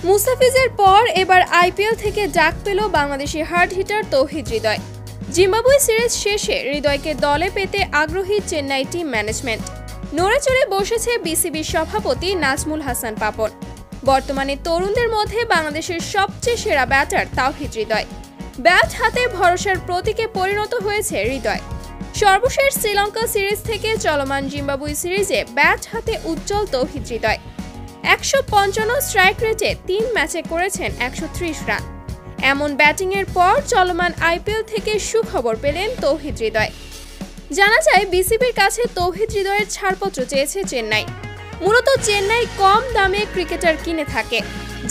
মুস্তাফিজের পর এবার আইপিএল থেকে ডাক পেল বাংলাদেশি হার্ড হিটার তৌহিদ হৃদয়। জিম্বাবুয়ে সিরিজ শেষে হৃদয়কে দলে পেতে আগ্রহী চেন্নাই টিম ম্যানেজমেন্ট। নড়ে চড়ে বসেছে বিসিবির সভাপতি নাজমুল হাসান পাপন। বর্তমানে তরুণদের মধ্যে বাংলাদেশের সবচেয়ে সেরা ব্যাটার তৌহিদ হৃদয়। ব্যাট হাতে ভরসার প্রতীকে পরিণত হয়েছে হৃদয়। সর্বশেষ শ্রীলঙ্কা সিরিজ থেকে চলমান জিম্বাবুয়ে সিরিজে ব্যাট হাতে উজ্জ্বল তৌহিদ হৃদয়। 155 স্ট্রাইক রেটে 3 ম্যাচে করেছেন 130 রান। এমন ব্যাটিংয়ের পর চলমান আইপিএল থেকে সুখবর পেলেন তৌহিদ হৃদয়। জানা যায় বিসিবির কাছে তৌহিদ হৃদয়ের ছাড়পত্র চেয়েছে চেন্নাই। মূলত চেন্নাই কম দামে ক্রিকেটার কিনে থাকে।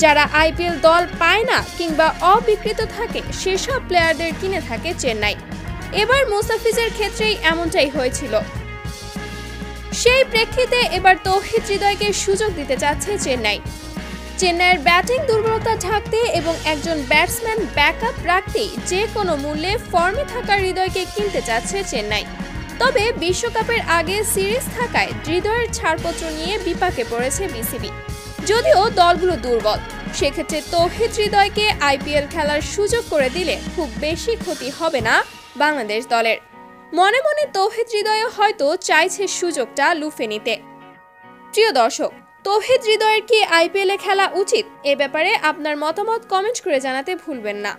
যারা আইপিএল দল পায় না কিংবা অবিক্রিত থাকে সেসব প্লেয়ারদের কিনে থাকে চেন্নাই। এবার মুস্তাফিজের ক্ষেত্রেই এমনটাই হয়েছিল। সেই প্রেক্ষিতে এবার তৌহিদ হৃদয়কে সুযোগ দিতে চাচ্ছে চেন্নাই। চেন্নাইয়ের ব্যাটিং দুর্বলতা ঢাকতে এবং একজন ব্যাটসম্যান ব্যাকআপ রাখতেই যে কোনো মূল্যে ফর্মে থাকা হৃদয়কে কিনতে চাচ্ছে চেন্নাই। তবে বিশ্বকাপের আগে সিরিজ থাকায় হৃদয়ের ছাড়পত্র নিয়ে বিপাকে পড়েছে বিসিবি। যদিও দলগুলো দুর্বল, সেক্ষেত্রে তৌহিদ হৃদয়কে আইপিএল খেলার সুযোগ করে দিলে খুব বেশি ক্ষতি হবে না বাংলাদেশ দলের। মনে মনে তৌহিদ হৃদয় হয়তো চাইছে সুযোগটা লুফে নিতে। প্রিয় দর্শক, তৌহিদ হৃদয়ের কি আইপিএলে খেলা উচিত? এ ব্যাপারে আপনার মতামত কমেন্ট করে জানাতে ভুলবেন না।